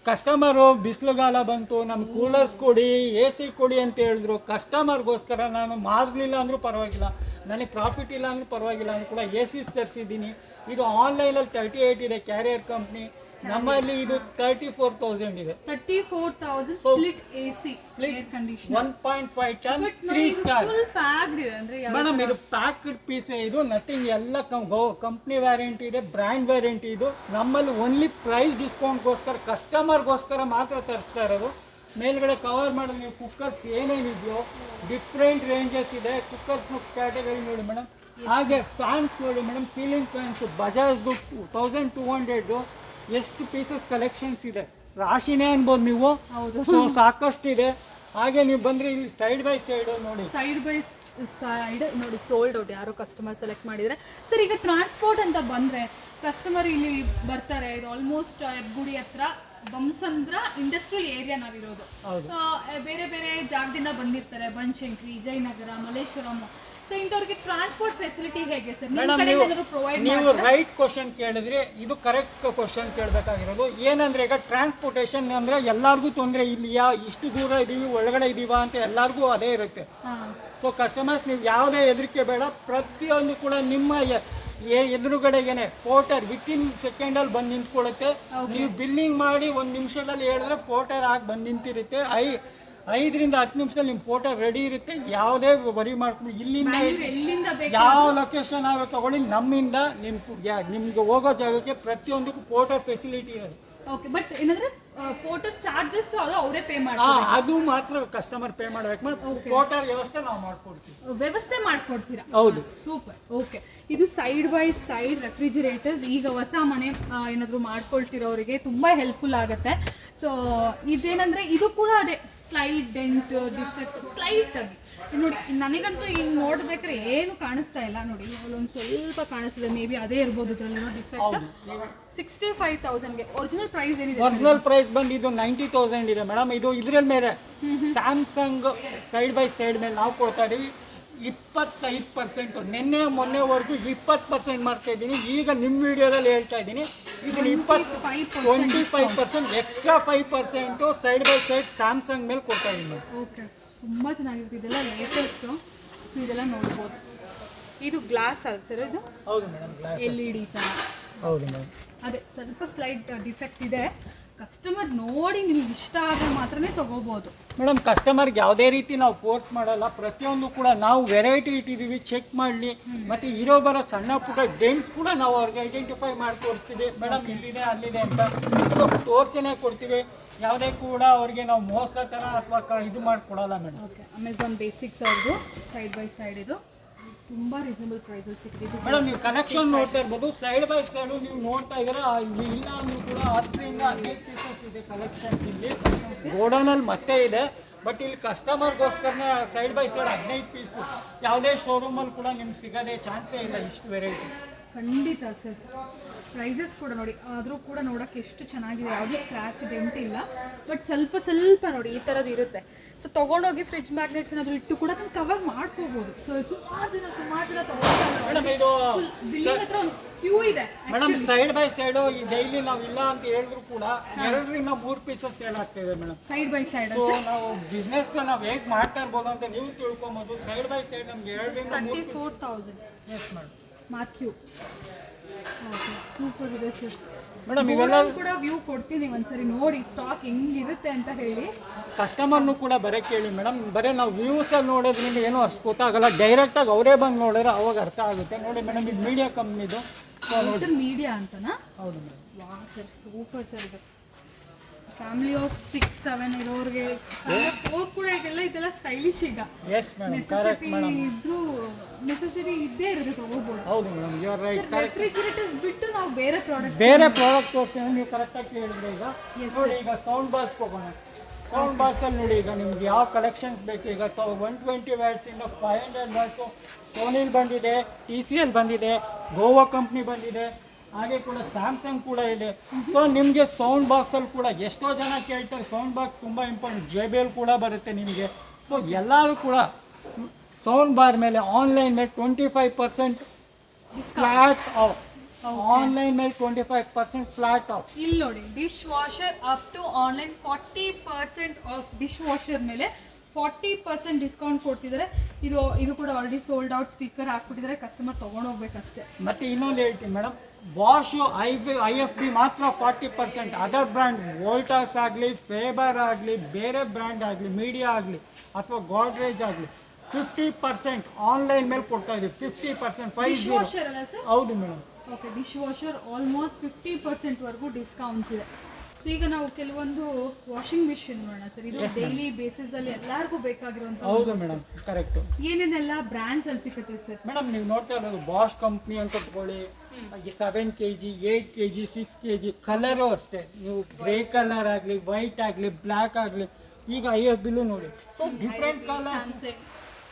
ಕಸ್ಟಮರು ಬಿಸಿಲುಗಾಲ ಬಂತು, ನಮ್ಗೆ ಕೂಲರ್ಸ್ ಕೊಡಿ, AC ಕೊಡಿ ಅಂತ ಹೇಳಿದ್ರು. ಕಸ್ಟಮರ್ಗೋಸ್ಕರ ನಾನು ಮಾರಲಿಲ್ಲ ಅಂದರೂ ಪರವಾಗಿಲ್ಲ, ನನಗೆ ಪ್ರಾಫಿಟ್ ಇಲ್ಲ ಅಂದ್ರೂ ಪರವಾಗಿಲ್ಲ ಅಂತ ಕೂಡ ACs ತರಿಸಿದ್ದೀನಿ. ಇದು ಆನ್ಲೈನಲ್ಲಿ 38 ಇದೆ, ಕ್ಯಾರಿಯರ್ ಕಂಪ್ನಿ. ನಮ್ಮಲ್ಲಿ ಇದು 34,000 ಇದೆ. 34,000 split AC air conditioner 1.5 ton 3 star full packed ಇದೆ. ಅಂದ್ರೆ ಮೇಡಮ್ ಇದು ಪ್ಯಾಕ್ಡ್ ಪೀಸ್. ಇದು ನಥಿಂಗ್, ಎಲ್ಲ ಕಂಪ್ನಿ ವ್ಯಾರಂಟಿ ಇದೆ, ಬ್ರ್ಯಾಂಡ್ ವ್ಯಾರಂಟಿ. ಇದು ನಮ್ಮಲ್ಲಿ ಓನ್ಲಿ ಪ್ರೈಸ್ ಡಿಸ್ಕೌಂಟ್ಗೋಸ್ಕರ ಕಸ್ಟಮರ್ಗೋಸ್ಕರ ಮಾತ್ರ ತರಿಸ್ತಾ ಇರೋದು. ಮೇಲ್ಗಡೆ ಕವರ್ ಮಾಡಿದ್ರೆ ನೀವು ಕುಕ್ಕರ್ಸ್ ಏನೇನಿದೆಯೋ ಡಿಫ್ರೆಂಟ್ ರೇಂಜಸ್ ಇದೆ. ಕುಕ್ಕರ್ಸ್ ಕ್ಯಾಟಗರಿ ನೋಡಿ ಮೇಡಮ್. ಹಾಗೆ ಫ್ಯಾನ್ಸ್ ನೋಡಿ ಮೇಡಮ್, ಸೀಲಿಂಗ್ ಫ್ಯಾನ್ಸ್ ಬಜಾಜ್ದು 1200 ಎಷ್ಟು ಪೀಸಸ್ ಕಲೆಕ್ಷನ್ಸ್ ಇದೆ, ರಾಶಿನೇ ಅನ್ಬೋದು ನೀವು. ಸೊ ಸಾಕಷ್ಟಿದೆ. ಹಾಗೆ ನೀವು ಬಂದರೆ ಇಲ್ಲಿ ಸೈಡ್ ಬೈ ಸೈಡ್ ನೋಡಿ, ಸೈಡ್ ನೋಡಿ ಸೋಲ್ಡ್ ಔಟ್. ಯಾರೋ ಕಸ್ಟಮರ್ ಸೆಲೆಕ್ಟ್ ಮಾಡಿದರೆ ಸರ್. ಈಗ ಟ್ರಾನ್ಸ್ಪೋರ್ಟ್ ಅಂತ ಬಂದರೆ ಕಸ್ಟಮರ್ ಇಲ್ಲಿ ಬರ್ತಾರೆ. ಇದು ಆಲ್ಮೋಸ್ಟ್ ಹೆಬ್ಬಗುಡಿ ಹತ್ರ ಬೊಮ್ಮಸಂದ್ರ ಇಂಡಸ್ಟ್ರಿಯಲ್ ಏರಿಯಾ ನಾವಿರೋದು. ಬೇರೆ ಬೇರೆ ಜಾಗದಿಂದ ಬಂದಿರ್ತಾರೆ, ಬನಶಂಕರಿ, ಜಯನಗರ, ಮಲ್ಲೇಶ್ವರಂ, ಸೊ ಇಂಥವ್ರಿಗೆ ಟ್ರಾನ್ಸ್ಪೋರ್ಟ್ ಫೆಸಿಲಿಟಿ ಹೇಗೆ ಸರ್ ನಿಮ್ಮ ಮೇಡಮ್ ಕಡೆಯಿಂದ ಏನಾದ್ರು ಪ್ರೊವೈಡ್ ನೀವು ರೈಟ್ ಕ್ವಶನ್ ಕೇಳಿದ್ರೆ ಇದು ಕರೆಕ್ಟ್ ಕ್ವಶನ್ ಕೇಳಬೇಕಾಗಿರೋದು. ಏನಂದ್ರೆ ಈಗ ಟ್ರಾನ್ಸ್ಪೋರ್ಟೇಷನ್ ಅಂದ್ರೆ ಎಲ್ಲರಿಗೂ ತೊಂದರೆ, ಇಲ್ಲಿ ಇಷ್ಟು ದೂರ ಇದೀವಿ ಒಳಗಡೆ ಇದೀವಾ ಅಂತ ಎಲ್ಲರಿಗೂ ಅದೇ ಇರುತ್ತೆ. ಸೊ ಕಸ್ಟಮರ್ಸ್ ನೀವು ಯಾವುದೇ ಹೆದರಿಕೆ ಬೇಡ, ಪ್ರತಿಯೊಂದು ಕೂಡ ನಿಮ್ಮ ಎದುರುಗಡೆಗೇನೆ ಪೋರ್ಟರ್ ವಿತಿನ್ ಸೆಕೆಂಡಲ್ಲಿ ಬಂದು ನಿಂತ್ಕೊಳ್ಳುತ್ತೆ. ನೀವು ಬಿಲ್ಲಿಂಗ್ ಮಾಡಿ 1 ನಿಮಿಷದಲ್ಲಿ ಹೇಳಿದ್ರೆ ಪೋರ್ಟರ್ ಆಗಿ ಬಂದು ನಿಂತಿರುತ್ತೆ. 5 ರಿಂದ 10 ನಿಮಿಷದಲ್ಲಿ ನಿಮ್ಮ ಪೋರ್ಟರ್ ರೆಡಿ ಇರುತ್ತೆ. ಯಾವುದೇ ವರಿ ಮಾಡ್ಕೊಂಡು ಇಲ್ಲಿಂದ ಎಲ್ಲಿಂದ ಬೇಕು ಯಾವ ಲೊಕೇಶನ್ ಆಗ ತಗೊಳ್ಳಿ, ನಮ್ಮಿಂದ ನಿಮ್ಗೆ ಹೋಗೋ ಜಾಗಕ್ಕೆ ಪ್ರತಿಯೊಂದಕ್ಕೂ ಪೋರ್ಟರ್ ಫೆಸಿಲಿಟಿ ಇದೆ. ಓಕೆ, ಬಟ್ ಏನಂದ್ರೆ ಪೋರ್ಟರ್ ಚಾರ್ಜಸ್ ಅದು ಅವರೇ ಪೇ ಮಾಡ್ತಾರೆ, ಅದು ಮಾತ್ರ ಕಸ್ಟಮರ್ ಪೇ ಮಾಡಬೇಕು. ಪೋರ್ಟರ್ ವ್ಯವಸ್ಥೆ ನಾವು ಮಾಡ್ಕೊಡ್ತೀವಿ, ವ್ಯವಸ್ಥೆ ಮಾಡ್ಕೊಡ್ತೀರಾ? ಹೌದು. ಸೂಪರ್. ಓಕೆ, ಇದು ಸೈಡ್ ಬೈ ಸೈಡ್ ರೆಫ್ರಿಜಿರೇಟರ್ಸ್. ಈಗ ಹೊಸ ಮನೆ ಏನಾದರೂ ಮಾಡ್ಕೊಳ್ತಿರೋರಿಗೆ ತುಂಬ ಹೆಲ್ಪ್ಫುಲ್ ಆಗುತ್ತೆ. ಸೊ ಇದೇನಂದ್ರೆ ಇದು ಕೂಡ ಅದೇ ಸ್ಲೈಡ್ ಡೆಂಟ್ ಡಿಫೆಕ್ಟ್ ಸ್ಲೈಟ್ ಆಗಿ ನೋಡಿ. ನನಗಂತೂ ಹಿಂಗೆ ನೋಡ್ಬೇಕಾದ್ರೆ ಏನು ಕಾಣಿಸ್ತಾ ಇಲ್ಲ ನೋಡಿ, ಅಲ್ಲೊಂದು ಸ್ವಲ್ಪ ಕಾಣಿಸ್ತಿದೆ. ಮೇ ಬಿ ಅದೇ ಇರ್ಬೋದು ಇದರಲ್ಲಿರೋ ಡಿಫೆಕ್ಟ್. 65,000ಗೆ ಒರಿಜಿನಲ್ ಪ್ರೈಸ್ ಏನಿದೆ? ಒರಿಜಿನಲ್ ಪ್ರೈಸ್ ಬಂದು ಇದು 90,000 ಇದೆ ಮೇಡಮ್. ಇದು ಇದ್ರ ಮೇಲೆ ಸ್ಯಾಮ್ಸಂಗ್ ಸೈಡ್ ಬೈ ಸೈಡ್ ಮೇಲೆ ನಾವು ಕೊಡ್ತಾ ಇದೀವಿ 25%. ನಿನ್ನೆ ಮೊನ್ನೆವರೆಗೂ 20% ಮಾಡ್ತಾ ಇದ್ದೀನಿ. ಈಗ ನಿಮ್ಮ ವಿಡಿಯೋದಲ್ಲಿ ಹೇಳ್ತಾ ಇದ್ದೀನಿ ಇದನ್ನ 25% extra 5% side by side Samsung ಮೇಲೆ ಕೊಡ್ತಾ ಇದ್ದೀನಿ. ಓಕೆ, ತುಂಬ ಚೆನ್ನಾಗಿರುತ್ತೆ. ಇದೆಲ್ಲ ಲೇಟೆಸ್ಟು. ಸೊ ಇದೆಲ್ಲ ನೋಡ್ಬೋದು. ಇದು ಗ್ಲಾಸ್ ಅಲ್ಲ ಸರ್? ಇದು ಹೌದು ಮೇಡಮ್, ಗ್ಲಾಸ್ LED ಥರ. ಹೌದು ಮೇಡಮ್. ಅದೇ ಸ್ವಲ್ಪ ಸ್ಲೈಟ್ ಡಿಫೆಕ್ಟ್ ಇದೆ. ಕಸ್ಟಮರ್ ನೋಡಿ ನಿಮ್ಗೆ ಇಷ್ಟ ಆದರೆ ಮಾತ್ರನೇ ತಗೋಬೋದು ಮೇಡಮ್. ಕಸ್ಟಮರ್ಗೆ ಯಾವುದೇ ರೀತಿ ನಾವು ಫೋರ್ಸ್ ಮಾಡಲ್ಲ. ಪ್ರತಿಯೊಂದು ಕೂಡ ನಾವು ವೆರೈಟಿ ಇಟ್ಟಿದ್ದೀವಿ, ಚೆಕ್ ಮಾಡಲಿ. ಮತ್ತು ಇರೋ ಬರೋ ಸಣ್ಣ ಪುಟ್ಟ ಡೆಂಟ್ಸ್ ಕೂಡ ನಾವು ಅವ್ರಿಗೆ ಐಡೆಂಟಿಫೈ ಮಾಡಿ ತೋರಿಸ್ತೀವಿ. ಮೇಡಮ್ ಇಲ್ಲಿದೆ ಅಲ್ಲಿದೆ ಅಂತ ತೋರಿಸೇ ಕೊಡ್ತೀವಿ. ಯಾವುದೇ ಕೂಡ ಅವ್ರಿಗೆ ನಾವು ಮೋಸ ಥರ ಅಥವಾ ಇದು ಮಾಡಿಕೊಡಲ್ಲ ಮೇಡಮ್. ಓಕೆ, ಅಮೆಝಾನ್ ಬೇಸಿಕ್ಸ್ ಅವ್ರದ್ದು ಸೈಡ್ ಬೈ ಸೈಡ್ ಇದು ತುಂಬ ರೀಸನಬಲ್ ಪ್ರೈಸಲ್ಲಿ ಸಿಕ್ಕಿದೆ ಮೇಡಮ್. ನೀವು ಕಲೆಕ್ಷನ್ ನೋಡ್ತಾ ಇರ್ಬೋದು, ಸೈಡ್ ಬೈ ಸೈಡು ನೀವು ನೋಡ್ತಾ ಇದ್ದೀರಾ. ಇಲ್ಲಿ ಇಲ್ಲ ಅಂದ್ರೂ ಕೂಡ 10 ರಿಂದ 15 ಪೀಸಸ್ ಇದೆ ಕಲೆಕ್ಷನ್ಸ್ ಇಲ್ಲಿ ಗೋಡೌನಲ್ಲಿ ಮತ್ತೆ ಇದೆ. ಬಟ್ ಇಲ್ಲಿ ಕಸ್ಟಮರ್ಗೋಸ್ಕರನೇ ಸೈಡ್ ಬೈ ಸೈಡ್ 15 ಪೀಸು. ಯಾವುದೇ ಶೋರೂಮಲ್ಲಿ ಕೂಡ ನಿಮ್ಗೆ ಸಿಗೋದೇ ಚಾನ್ಸೇ ಇಲ್ಲ ಇಷ್ಟು ವೆರೈಟಿ. ಖಂಡಿತ ಸರ್. ಪ್ರೈಸಸ್ ಕೂಡ ನೋಡಿ, ಆದರೂ ಕೂಡ ನೋಡೋಕ್ಕೆ ಎಷ್ಟು ಚೆನ್ನಾಗಿದೆ. ಯಾವುದೂ ಸ್ಕ್ರ್ಯಾಚ್ ಡೆಂಟ್ ಇಲ್ಲ. ಬಟ್ ಸ್ವಲ್ಪ ಸ್ವಲ್ಪ ನೋಡಿ ಈ ಥರದ್ದು ಇರುತ್ತೆ. ಸೊ ತೊಗೊಂಡೋಗಿ ಫ್ರಿಜ್ ಮ್ಯಾಗ್ನೆಟ್ಸ್ ಏನಾದರೂ ಇಟ್ಟು ಕೂಡ ಅದನ್ನು ಕವರ್ ಮಾಡ್ಕೋಬೋದು. ಸೊ ಸುಮಾರು ಜನ ಮೇಡಮ್ ಇದು ಬಿಲ್ಲಿಂಗ್ ಹತ್ರ ಒಂದು ಕ್ಯೂ ಇದೆ madam. Side by side daily ನಾವು ಇಲ್ಲ ಅಂತ ಹೇಳಿದ್ರು ಕೂಡ 2 ರಿಂದ 3 ಪೀಸಸ್ ಸೇಲ್ ಆಗ್ತಿದೆ madam, side by side. So ನಾವು ಬಿಸ್ನೆಸ್ ನಾವು ಹೇಗೆ ಮಾಡ್ತಾ ಇರ್ಬೋದು ಅಂತ ನೀವು ತಿಳ್ಕೊಬೋದು. ಸೈಡ್ ಬೈ ಸೈಡ್ ನಮ್ಗೆ 2 ರಿಂದ 3 34,000. Yes madam. Marq. Okay, super ಇದೆ ಸರ್. ಮೇಡಮ್ ಇವೆಲ್ಲ ಕೂಡ ವ್ಯೂ ಕೊಡ್ತೀನಿ, ಒಂದ್ಸರಿ ನೋಡಿ ಸ್ಟಾಕ್ ಹೆಂಗಿರುತ್ತೆ ಅಂತ ಹೇಳಿ. ಕಸ್ಟಮರ್ನು ಕೂಡ ಬರೋಕ್ಕೆ ಹೇಳಿ ಮೇಡಮ್. ಬರೀ ನಾವು ವ್ಯೂಸಲ್ಲಿ ನೋಡೋದ್ರಿಂದ ಏನೂ ಅಷ್ಟು ಗೊತ್ತಾಗಲ್ಲ. ಡೈರೆಕ್ಟಾಗಿ ಅವರೇ ಬಂದು ನೋಡಿದ್ರೆ ಅವಾಗ ಅರ್ಥ ಆಗುತ್ತೆ. ನೋಡಿ ಮೇಡಮ್, ಇದು ಮೀಡಿಯಾ ಕಂಪ್ನಿದು ಸರ್. ಮೀಡಿಯಾ ಅಂತನಾ? ಹೌದು ಮೇಡಮ್. ವಾ ಸರ್, ಸೂಪರ್ ಸರ್. ಇದು ಫ್ಯಾಮಿಲಿ ಆಫ್ 6-7 ಇರೋರಿಗೆ ಕೂಡ ಇದೆಲ್ಲ ಸ್ಟೈಲಿಶ್. ಈಗ yes madam, correct madam. Necessity ಇದ್ದೇ ಇರುತ್ತೆ, ತಗೋಬಹುದು. ಹೌದು ಮೇಡಮ್, ಯು ಆರ್ ರೈಟ್. ರೆಫ್ರಿಜಿರೇಟರ್ಸ್ ಬಿಟ್ಟು ನಾವು ಬೇರೆ ಪ್ರಾಡಕ್ಟ್ ತೋರಿಸ್ತೀನಿ. ನೀವು ಕರೆಕ್ಟಾಗಿ ಹೇಳಿದ್ರೆ ಈಗ ನೋಡಿ, ಈಗ ಸೌಂಡ್ ಬಾಕ್ಸ್ ಹೋಗೋಣ. ಸೌಂಡ್ ಬಾಕ್ಸಲ್ಲಿ ನೋಡಿ, ಈಗ ನಿಮ್ಗೆ ಯಾವ ಕಲೆಕ್ಷನ್ಸ್ ಬೇಕು. ಈಗ 120 ವ್ಯಾಟ್ಸಿಂದ 500 ವ್ಯಾಟ್ಸು ಸೋನಿಲ್ ಬಂದಿದೆ, TCL ಬಂದಿದೆ, ಗೋವಾ ಕಂಪ್ನಿ ಬಂದಿದೆ, ಹಾಗೆ ಕೂಡ ಸ್ಯಾಮ್ಸಂಗ್ ಕೂಡ ಇದೆ. ಸೊ ನಿಮಗೆ ಸೌಂಡ್ ಬಾಕ್ಸಲ್ಲಿ ಕೂಡ ಎಷ್ಟೋ ಜನ ಕೇಳ್ತಾರೆ, ಸೌಂಡ್ ಬಾಕ್ಸ್ ತುಂಬ ಇಂಪಾರ್ಟೆಂಟ್. JBL ಕೂಡ ಬರುತ್ತೆ ನಿಮಗೆ. ಸೊ ಎಲ್ಲರೂ ಕೂಡ ಸೌಂಡ್ ಬಾರ್ ಮೇಲೆ ಆನ್ಲೈನ್ ಮೇಲೆ 25% ಫ್ಲಾಟ್ ಆಫ್. ಆನ್ಲೈನ್ ಮೇಲೆ 25% ಫ್ಲಾಟ್ ಆಫ್. ಇಲ್ಲಿ ನೋಡಿ, dish washer up to online 40% off. Dish washer ಮೇಲೆ 40% ಡಿಸ್ಕೌಂಟ್ ಕೊಡ್ತಿದ್ದಾರೆ. ಇದು ಕೂಡ ಆಲ್ರೆಡಿ ಸೋಲ್ಡ್ ಔಟ್ ಸ್ಟಿಕ್ಕರ್ ಹಾಕ್ಬಿಟ್ಟಿದ್ದಾರೆ. ಕಸ್ಟಮರ್ ತೊಗೊಂಡೋಗ್ಬೇಕಷ್ಟೇ. ಮತ್ತು ಇನ್ನೊಂದು ಹೇಳ್ತೀನಿ ಮೇಡಮ್, ಬಾಷು IFB ಮಾತ್ರ 40%. ಅದರ್ ಬ್ರ್ಯಾಂಡ್ ವೋಲ್ಟಾಸ್ ಆಗಲಿ, ಫೇಬರ್ ಆಗಲಿ, ಬೇರೆ ಬ್ರ್ಯಾಂಡ್ ಆಗಲಿ, ಮೀಡಿಯಾ ಆಗಲಿ ಅಥವಾ ಗೋಡ್ರೇಜ್ ಆಗಲಿ 50% ಆನ್ಲೈನ್ ಮೇಲೆ ಕೊಡ್ತಾ ಇದ್ದೀವಿ. 50% ಡಿಶ್ ವಾಷರ್ ಅಲ್ಲ ಸರ್? ಹೌದು ಮೇಡಮ್. ಓಕೆ, ಡಿಶ್ ವಾಷರ್ ಆಲ್ಮೋಸ್ಟ್ 50%ವರೆಗೂ ಡಿಸ್ಕೌಂಟ್ಸ್ ಇದೆ. ಸೊ ಈಗ ನಾವು ಕೆಲವೊಂದು ವಾಷಿಂಗ್ ಮಿಷಿನ್ ನೋಡೋಣ ಸರ್. ಇದು ಡೈಲಿ ಬೇಸಿಸ್ ಅಲ್ಲಿ ಎಲ್ಲರಿಗೂ ಬೇಕಾಗಿರುವಂತ. ಹೌದು ಮೇಡಮ್, ಕರೆಕ್ಟ್. ಏನೇನೆಲ್ಲ ಬ್ರ್ಯಾಂಡ್ಸ್ ಅಲ್ಲಿ ಸಿಗುತ್ತೆ ಸರ್? ಮೇಡಮ್ ನೀವು ನೋಡ್ತಾ ಇರೋದು ಬಾಷ್ ಕಂಪ್ನಿ ಅಂತ ತಗೊಳ್ಳಿ. 7 kg, 8 kg, 6 kg. ಕಲರು ಅಷ್ಟೇ, ನೀವು ಗ್ರೇ ಕಲರ್ ಆಗಲಿ, ವೈಟ್ ಆಗಲಿ, ಬ್ಲ್ಯಾಕ್ ಆಗಲಿ. ಈಗ IFBಲೂ ನೋಡಿ, so different colours,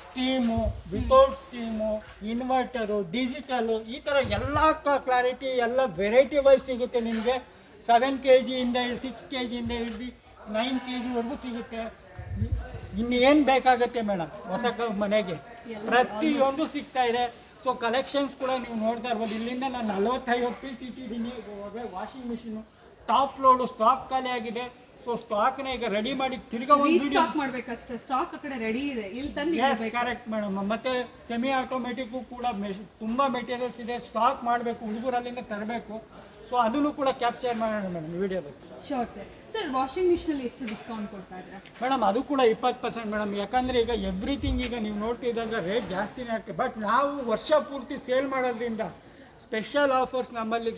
steam, without steam, inverter, digital, ಈ ಥರ ಎಲ್ಲ ಕ್ಲಾರಿಟಿ ಎಲ್ಲ ವೆರೈಟಿ ವೈಸ್ ಸಿಗುತ್ತೆ ನಿಮಗೆ. 7 kg ಇಂದ 6 kg ಇಂದ ಹಿಡಿದು 9 kg ವರೆಗೂ ಸಿಗುತ್ತೆ. ಇನ್ನೇನು ಬೇಕಾಗುತ್ತೆ ಮೇಡಮ್ ಹೊಸ ಮನೆಗೆ ಪ್ರತಿಯೊಂದು ಸಿಗ್ತಾ ಇದೆ. ಸೊ ಕಲೆಕ್ಷನ್ಸ್ ಕೂಡ ನೀವು ನೋಡ್ತಾ ಇರ್ಬೋದು. ಇಲ್ಲಿಂದ ನಾನು 45 ಪೀಸ್ ಇಟ್ಟಿದ್ದೀನಿ. Washing machine top load stock ಖಾಲಿ ಆಗಿದೆ. ಸೊ ಸ್ಟಾಕ್ನ ಈಗ ರೆಡಿ ಮಾಡಿ ತಿರ್ಗಾ ಸ್ಟಾಕ್ ಮಾಡ್ಬೇಕಷ್ಟೇ. ಸ್ಟಾಕ್ ಆ ಕಡೆ ರೆಡಿ ಇದೆ, ಇಲ್ಲಿ ತಂದು ಕರೆಕ್ಟ್ ಮೇಡಮ್. ಮತ್ತೆ ಸೆಮಿ ಆಟೋಮೆಟಿಕ್ಕು ಕೂಡ ತುಂಬ ಮೆಟೀರಿಯಲ್ಸ್ ಇದೆ. ಸ್ಟಾಕ್ ಮಾಡಬೇಕು, ಹುಡುಗರಲ್ಲಿಂದ ತರಬೇಕು. ಸೊ ಅದನ್ನು ಕೂಡ ಕ್ಯಾಪ್ಚರ್ ಮಾಡೋಣ ಮೇಡಮ್ ವಿಡಿಯೋದಲ್ಲಿ. Sure sir. ಸರ್ ವಾಷಿಂಗ್ ಮಿಷಿನಲ್ಲಿ ಎಷ್ಟು ಡಿಸ್ಕೌಂಟ್ ಕೊಡ್ತಾ ಇದ್ದೀರಾ ಮೇಡಮ್? ಅದು ಕೂಡ 20% ಮೇಡಮ್. ಯಾಕಂದರೆ ಈಗ ಎವ್ರಿಥಿಂಗ್ ಈಗ ನೀವು ನೋಡ್ತಿದ್ದಾಗ ರೇಟ್ ಜಾಸ್ತಿನೇ ಆಗ್ತದೆ. ಬಟ್ ನಾವು ವರ್ಷ ಪೂರ್ತಿ ಸೇಲ್ ಮಾಡೋದ್ರಿಂದ ಸ್ಪೆಷಲ್ ಆಫರ್ಸ್ ನಮ್ಮಲ್ಲಿ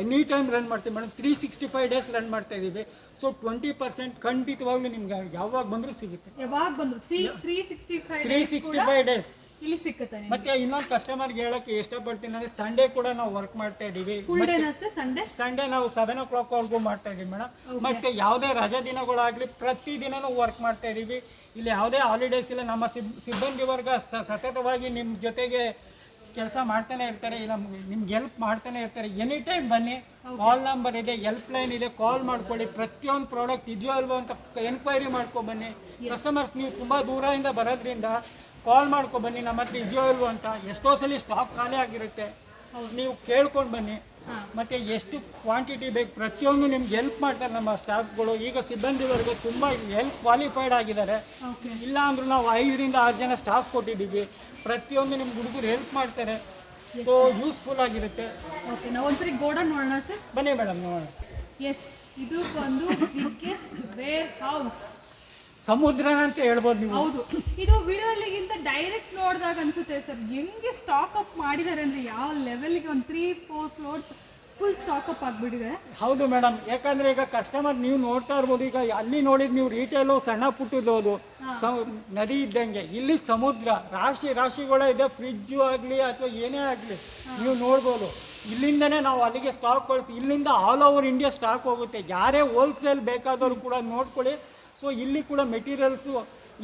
ಎನಿ ಟೈಮ್ ರನ್ ಮಾಡ್ತೀವಿ ಮೇಡಮ್. 365 ಡೇಸ್ ರನ್ ಮಾಡ್ತಾ ಇದ್ದೀವಿ. ಸೊ 20% ಖಂಡಿತವಾಗ್ಲೂ ನಿಮ್ಗೆ ಯಾವಾಗ ಬಂದರೂ ಸಿಗುತ್ತೆ. ಯಾವಾಗ ಬಂದ್ರು 365 ಡೇಸ್ ಇಲ್ಲಿ ಸಿಕ್ಕುತ್ತೆ. ಮತ್ತೆ ಇನ್ನೊಂದು ಕಸ್ಟಮರ್ಗೆ ಹೇಳಕ್ಕೆ ಇಷ್ಟಪಡ್ತೀನಿ ಅಂದರೆ ಸಂಡೇ ಕೂಡ ನಾವು ವರ್ಕ್ ಮಾಡ್ತಾ ಇದ್ದೀವಿ. ಫುಲ್ ಡೇನಾ ಸರ್? ಸಂಡೇ ನಾವು 7 o'clock ವರೆಗೂ ಮಾಡ್ತಾ ಇದ್ದೀವಿ ಮೇಡಮ್. ಮತ್ತೆ ಯಾವುದೇ ರಜಾ ದಿನಗಳಾಗಲಿ ಪ್ರತಿ ದಿನನೂ ವರ್ಕ್ ಮಾಡ್ತಾ ಇದ್ದೀವಿ. ಇಲ್ಲಿ ಯಾವುದೇ ಹಾಲಿಡೇಸ್ ಇಲ್ಲ. ನಮ್ಮ ಸಿಬ್ಬಂದಿ ವರ್ಗ ಸತತವಾಗಿ ನಿಮ್ಮ ಜೊತೆಗೆ ಕೆಲಸ ಮಾಡ್ತಾನೆ ಇರ್ತಾರೆ. ನಿಮ್ಗೆ ಹೆಲ್ಪ್ ಮಾಡ್ತಾನೆ ಇರ್ತಾರೆ. ಎನಿ ಟೈಮ್ ಬನ್ನಿ, ಕಾಲ್ ನಂಬರ್ ಇದೆ, ಹೆಲ್ಪ್ ಲೈನ್ ಇದೆ, ಕಾಲ್ ಮಾಡ್ಕೊಳ್ಳಿ. ಪ್ರತಿಯೊಂದು ಪ್ರಾಡಕ್ಟ್ ಇದೆಯೋ ಅಲ್ವೋ ಅಂತ ಎನ್ಕ್ವೈರಿ ಮಾಡ್ಕೊಬನ್ನಿ. ಕಸ್ಟಮರ್ಸ್ ನೀವು ತುಂಬ ದೂರದಿಂದ ಬರೋದ್ರಿಂದ ಕಾಲ್ ಮಾಡ್ಕೊಬನ್ನಿ, ನಮ್ಮ ಹತ್ರ ಇದೆಯೋ ಇಲ್ವೋ ಅಂತ. ಎಷ್ಟೋ ಸಲ ಸ್ಟಾಕ್ ಖಾಲಿ ಆಗಿರುತ್ತೆ, ನೀವು ಕೇಳ್ಕೊಂಡು ಬನ್ನಿ. ಮತ್ತು ಎಷ್ಟು ಕ್ವಾಂಟಿಟಿ ಬೇಕು ಪ್ರತಿಯೊಂದು ನಿಮ್ಗೆ ಹೆಲ್ಪ್ ಮಾಡ್ತಾರೆ ನಮ್ಮ ಸ್ಟಾಫ್ಸ್ಗಳು. ಈಗ ಸಿಬ್ಬಂದಿವರೆಗೆ ತುಂಬ ಹೆಲ್ಪ್ ಕ್ವಾಲಿಫೈಡ್ ಆಗಿದ್ದಾರೆ. ಇಲ್ಲ ಅಂದ್ರೂ ನಾವು 5 ರಿಂದ 6 ಜನ ಸ್ಟಾಫ್ ಕೊಟ್ಟಿದ್ದೀವಿ. ಪ್ರತಿಯೊಂದು ನಿಮ್ಮ ಹುಡುಗರು ಹೆಲ್ಪ್ ಮಾಡ್ತಾರೆ. ಸೊ ಯೂಸ್ಫುಲ್ ಆಗಿರುತ್ತೆ. ಓಕೆ, ನಾವು ಒಂದ್ಸರಿ ಗೋಡನ್ ನೋಡೋಣ ಸರ್. ಬನ್ನಿ ಮೇಡಮ್ ನೋಡೋಣ. ಎಸ್, ಇದು ಒಂದು ಬಿಗ್ಗೆಸ್ಟ್ ವೇರ್ ಹೌಸ್. ಸಮುದ್ರನ ಅಂತ ಹೇಳ್ಬೋದು ನೀವು. ಹೌದು, ಇದು ವಿಡಿಯೋಲಿಗಿಂತ ಡೈರೆಕ್ಟ್ ನೋಡಿದಾಗ ಅನ್ಸುತ್ತೆ ಸರ್ ಹೆಂಗೆ ಸ್ಟಾಕ್ ಅಪ್ ಮಾಡಿದ್ದಾರೆ ಅಂದರೆ ಯಾವ ಲೆವೆಲ್ಗೆ. ಒಂದು 3-4 ಫ್ಲೋರ್ಸ್ ಫುಲ್ ಸ್ಟಾಕ್ ಅಪ್ ಆಗಿಬಿಟ್ಟಿದೆ. ಹೌದು ಮೇಡಮ್. ಯಾಕಂದರೆ ಈಗ ಕಸ್ಟಮರ್ ನೀವು ನೋಡ್ತಾ ಇರ್ಬೋದು. ಈಗ ಅಲ್ಲಿ ನೋಡಿದ್ದು ನೀವು ರಿಟೇಲು ಸಣ್ಣ ಪುಟ್ಟಿದ್ದು ನದಿ ಇದ್ದಂಗೆ, ಇಲ್ಲಿ ಸಮುದ್ರ ರಾಶಿಗಳೇ ಇದೆ. ಫ್ರಿಜ್ಜು ಆಗಲಿ ಅಥವಾ ಏನೇ ಆಗಲಿ ನೀವು ನೋಡ್ಬೋದು. ಇಲ್ಲಿಂದನೇ ನಾವು ಅಲ್ಲಿಗೆ ಸ್ಟಾಕ್ ಕಳಿಸಿ ಇಲ್ಲಿಂದ ಆಲ್ ಓವರ್ ಇಂಡಿಯಾ ಸ್ಟಾಕ್ ಹೋಗುತ್ತೆ. ಯಾರೇ ಹೋಲ್ಸೇಲ್ ಬೇಕಾದವರು ಕೂಡ ನೋಡ್ಕೊಳ್ಳಿ. ಸೊ ಇಲ್ಲಿ ಕೂಡ ಮೆಟೀರಿಯಲ್ಸು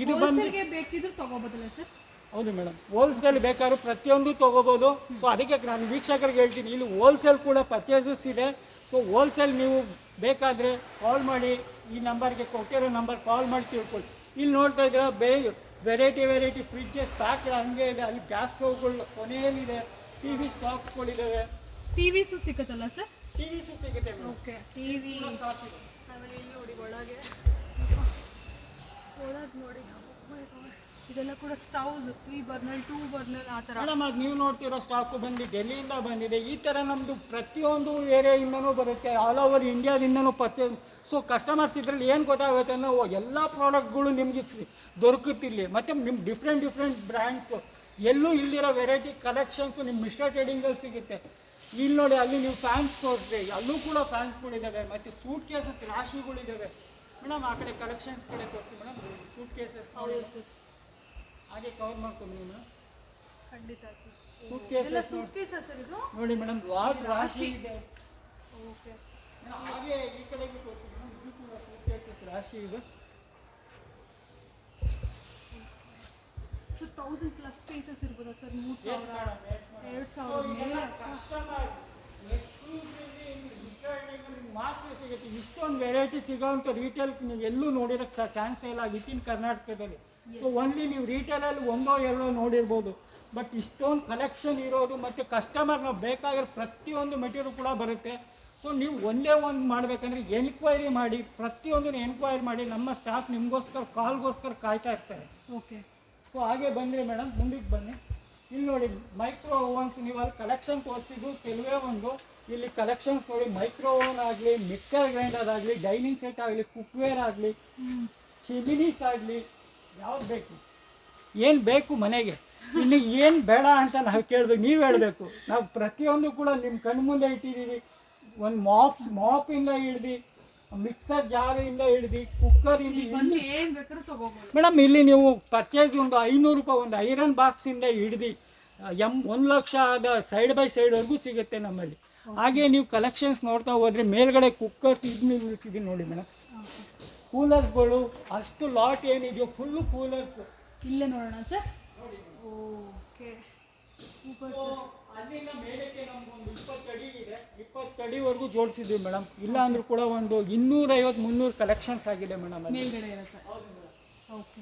ಇದು ಹೋಲ್ಸೇಲ್ಗೆ ಬೇಕಿದ್ರು ತಗೋಬೋದಲ್ಲ ಸರ್? ಹೌದು ಮೇಡಮ್, ಹೋಲ್ಸೇಲ್ ಬೇಕಾದ್ರೂ ಪ್ರತಿಯೊಂದು ತೊಗೋಬೋದು. ಸೊ ಅದಕ್ಕೆ ನಾನು ವೀಕ್ಷಕರಿಗೆ ಹೇಳ್ತೀನಿ, ಇಲ್ಲಿ ಹೋಲ್ಸೇಲ್ ಕೂಡ ಪರ್ಚೇಸಸ್ ಇದೆ. ಸೊ ಹೋಲ್ಸೇಲ್ ನೀವು ಬೇಕಾದರೆ ಕಾಲ್ ಮಾಡಿ, ಈ ನಂಬರ್ಗೆ ಕೊಟ್ಟಿರೋ ನಂಬರ್ ಕಾಲ್ ಮಾಡಿ ತಿಳ್ಕೊಳ್ಳಿ. ಇಲ್ಲಿ ನೋಡ್ತಾ ಇದ್ದೀರಾ ವೆರೈಟಿ ಫ್ರಿಡ್ಜಸ್ ಪ್ಯಾಕ್ ಹಂಗೆ ಇದೆ. ಅಲ್ಲಿ ಗ್ಯಾಸ್ ಸ್ಟವ್ಗಳು ಕೊನೆಯಲ್ಲಿದೆ. ಟಿ ವಿ ಸ್ಟಾಕ್ಸ್ಗಳಿದ್ದಾವೆ. ಟಿವಿಸು ಸಿಗುತ್ತಲ್ಲ ಸರ್? ಟಿವಿಸು ಸಿಗುತ್ತೆ. ಓಕೆ, ಟಿವಿ ಆಮೇಲೆ ಇಲ್ಲಿ ನೋಡಿ ಒಳಗೆ ನೋಡಿ ಇದೆಲ್ಲ ಕೂಡ ಸ್ಟವ್ಸ್ 3 ಬರ್ನರ್ 2 ಬರ್ನರ್ ಆ ಥರ. ಮೇಡಮ್ ಅದು ನೀವು ನೋಡ್ತಿರೋ ಸ್ಟಾಕು ಬಂದು ಡೆಲ್ಲಿಯಿಂದ ಬಂದಿದೆ. ಈ ಥರ ನಮ್ಮದು ಪ್ರತಿಯೊಂದು ಏರಿಯಾಯಿಂದನೂ ಬರುತ್ತೆ, ಆಲ್ ಓವರ್ ಇಂಡಿಯಾದಿಂದನೂ ಪರ್ಚೇಸ್. ಸೊ ಕಸ್ಟಮರ್ಸ್ ಇದರಲ್ಲಿ ಏನು ಗೊತ್ತಾಗುತ್ತೆ ಅಂದರೆ ಎಲ್ಲ ಪ್ರಾಡಕ್ಟ್ಗಳು ನಿಮಗೆ ದೊರಕುತ್ತಿಲ್ಲಿ. ಮತ್ತು ನಿಮ್ಮ ಡಿಫ್ರೆಂಟ್ ಬ್ರ್ಯಾಂಡ್ಸು ಎಲ್ಲೂ ಇಲ್ಲಿರೋ ವೆರೈಟಿ ಕಲೆಕ್ಷನ್ಸು ನಿಮ್ಮ ಮಿಶ್ರಾ ಟ್ರೇಡಿಂಗಲ್ಲಿ ಸಿಗುತ್ತೆ. ಇಲ್ಲಿ ನೋಡಿ, ಅಲ್ಲಿ ನೀವು ಫ್ಯಾನ್ಸ್ ತೋರಿಸ್ರಿ, ಅಲ್ಲೂ ಕೂಡ ಫ್ಯಾನ್ಸ್ಗಳಿದ್ದಾವೆ. ಮತ್ತು ಸೂಟ್ ಕೇಸಸ್ ರಾಶಿಗಳಿದ್ದಾವೆ ಮೇಡಮ್. ಆ ಕಡೆ ಕಲೆಕ್ಷನ್ಸ್ ಕಡೆ ತೋರಿಸಿ ಮೇಡಮ್. ಸೂಟ್ ಕೇಸಸ್ ಹಾಗೆ ಕವರ್ ಮಾಡ್ಕೊಂಡು ಮೇಡಮ್. ಖಂಡಿತ ಸರ್. ಸೂಟ್ ಕೇಸಸ್ ಸರ್ ಇದು ನೋಡಿ ಮೇಡಮ್, ಲಾಟ್ ರಾಶಿ ಇದೆ. ಓಕೆ, ಹಾಗೆ ಈ ಕಡೆಗೆ ತೋರಿಸಿ ಮೇಡಮ್. ಇದು ಕೂಡ ಸೂಟ್ ಕೇಸಸ್ ರಾಶಿ ಇದೆ. So 1000+ pieces ಇರ್ಬೋದಾ sir? 3000 2000 ಮೇಲೆ ಕಸ್ಟಮರ್ ಎಕ್ಸ್ಕ್ಲೂಸಿವ್ಲಿ ಮಾತ್ರ ಸಿಗುತ್ತೆ. ಇಷ್ಟೊಂದು ವೆರೈಟಿ ಸಿಗೋಂಥ ರಿಟೇಲ್ ನೀವು ಎಲ್ಲೂ ನೋಡಿರೋಕ್ಕೆ ಚಾನ್ಸ್ ಇಲ್ಲ ವಿತಿನ್ ಕರ್ನಾಟಕದಲ್ಲಿ. ಸೊ ಓನ್ಲಿ ನೀವು ರಿಟೇಲಲ್ಲಿ 1-2 ನೋಡಿರ್ಬೋದು. ಬಟ್ ಇಷ್ಟೊಂದು ಕಲೆಕ್ಷನ್ ಇರೋದು ಮತ್ತು ಕಸ್ಟಮರ್ ನಾವು ಬೇಕಾಗಿರೋ ಪ್ರತಿಯೊಂದು ಮೆಟೀರಿಯಲ್ ಕೂಡ ಬರುತ್ತೆ. ಸೊ ನೀವು ಒಂದೇ ಒಂದು ಮಾಡಬೇಕಂದ್ರೆ ಎನ್ಕ್ವೈರಿ ಮಾಡಿ, ಪ್ರತಿಯೊಂದನ್ನು ಎನ್ಕ್ವೈರಿ ಮಾಡಿ. ನಮ್ಮ ಸ್ಟಾಫ್ ನಿಮಗೋಸ್ಕರ ಕಾಲ್ಗೋಸ್ಕರ ಕಾಯ್ತಾ ಇರ್ತಾರೆ. ಓಕೆ, ಸೊ ಹಾಗೆ ಬನ್ನಿರಿ ಮೇಡಮ್, ಮುಂದಕ್ಕೆ ಬನ್ನಿ. ಇಲ್ಲಿ ನೋಡಿ ಮೈಕ್ರೋ ಓವನ್ಸ್. ನೀವು ಅಲ್ಲಿ ಕಲೆಕ್ಷನ್ ತೋರಿಸಿದ್ದು ಕೆಲವೇ ಒಂದು. ಇಲ್ಲಿ ಕಲೆಕ್ಷನ್ಸ್ ನೋಡಿ, ಮೈಕ್ರೋ ಓವನ್ ಆಗಲಿ, ಮಿಕ್ಸರ್ ಗ್ರೈಂಡರ್ ಆಗಲಿ, ಡೈನಿಂಗ್ ಸೆಟ್ ಆಗಲಿ, ಕುಕ್ವೇರ್ ಆಗಲಿ, ಚಿಮಿನೀಸ್ ಆಗಲಿ, ಯಾವ್ದು ಬೇಕು, ಏನು ಬೇಕು ಮನೆಗೆ, ಇನ್ನು ಏನು ಬೇಡ ಅಂತ ನಾವು ಕೇಳಬೇಕು, ನೀವು ಹೇಳಬೇಕು. ನಾವು ಪ್ರತಿಯೊಂದು ಕೂಡ ನಿಮ್ಮ ಕಣ್ಣು ಮುಂದೆ ಇಟ್ಟಿದ್ದೀವಿ. ಒಂದು ಮಾಪಿಂದ ಹಿಡ್ದು, ಮಿಕ್ಸರ್ ಜಾರಿಂದ ಹಿಡ್ದು, ಕುಕ್ಕರಿಂದ ಏನು ಬೇಕಾದ್ರೂ ತಗೋಬೋದು ಮೇಡಮ್. ಇಲ್ಲಿ ನೀವು ಪರ್ಚೇಸ್ ಒಂದು 500 ರೂಪಾಯಿ ಒಂದು ಐರನ್ ಬಾಕ್ಸಿಂದ ಹಿಡ್ದು 1 ಲಕ್ಷ ಆದ ಸೈಡ್ ಬೈ ಸೈಡ್ವರೆಗೂ ಸಿಗುತ್ತೆ ನಮ್ಮಲ್ಲಿ. ಹಾಗೆ ನೀವು ಕಲೆಕ್ಷನ್ಸ್ ನೋಡ್ತಾ ಹೋದರೆ ಮೇಲ್ಗಡೆ ಕುಕ್ಕರ್ಸ್ ನಿಲ್ಲಿಸಿದ್ದೀನಿ ನೋಡಿ ಮೇಡಮ್. ಕೂಲರ್ಸ್ಗಳು ಅಷ್ಟು ಲಾಟ್ ಏನಿದೆಯೋ ಫುಲ್ಲು ಕೂಲರ್ಸ್ ಇಲ್ಲೇ ನೋಡೋಣ ಸರ್. Okay, super sir. ಅಲ್ಲಿಂದ ಮೇಲಕ್ಕೆ ನಮಗೊಂದು 20 ಅಡಿ ಇದೆ. 20 ಅಡಿವರೆಗೂ ಜೋಡಿಸಿದ್ವಿ ಮೇಡಮ್. ಇಲ್ಲ ಅಂದ್ರೂ ಕೂಡ ಒಂದು 250-300 ಕಲೆಕ್ಷನ್ಸ್ ಆಗಿದೆ ಮೇಡಮ್. ಮೇಲ್ಗಡೆ ಇರುತ್ತೆ. ಓಕೆ,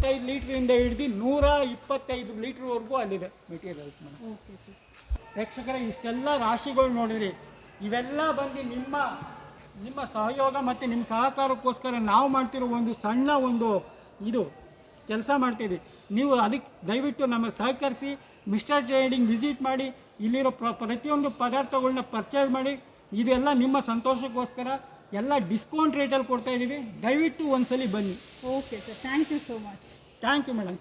75 ಲೀಟ್ರಿಂದ ಹಿಡಿದು 125 ಲೀಟ್ರ್ವರೆಗೂ ಅಲ್ಲಿದೆ ಮೆಟೀರಿಯಲ್ಸ್ ಮೇಡಮ್. Okay sir. ಪ್ರೇಕ್ಷಕರೇ ಇಷ್ಟೆಲ್ಲ ರಾಶಿಗಳು ನೋಡಿರಿ, ಇವೆಲ್ಲ ಬಂದು ನಿಮ್ಮ ಸಹಯೋಗ ಮತ್ತು ನಿಮ್ಮ ಸಹಕಾರಕ್ಕೋಸ್ಕರ ನಾವು ಮಾಡ್ತಿರೋ ಒಂದು ಸಣ್ಣ ಇದು ಕೆಲಸ ಮಾಡ್ತಿದ್ದೀವಿ. ನೀವು ಅದಕ್ಕೆ ದಯವಿಟ್ಟು ನಮ್ಮ ಸಹಕರಿಸಿ ಮಿಸ್ಟರ್ ಟ್ರೇಡಿಂಗ್ ವಿಸಿಟ್ ಮಾಡಿ, ಇಲ್ಲಿರೋ ಪ್ರತಿಯೊಂದು ಪದಾರ್ಥಗಳನ್ನ ಪರ್ಚೇಸ್ ಮಾಡಿ. ಇದೆಲ್ಲ ನಿಮ್ಮ ಸಂತೋಷಕ್ಕೋಸ್ಕರ ಎಲ್ಲ ಡಿಸ್ಕೌಂಟ್ ರೇಟಲ್ಲಿ ಕೊಡ್ತಾಯಿದ್ದೀವಿ. ದಯವಿಟ್ಟು ಒಂದ್ಸಲಿ ಬನ್ನಿ. Okay sir, thank you so much. Thank you madam.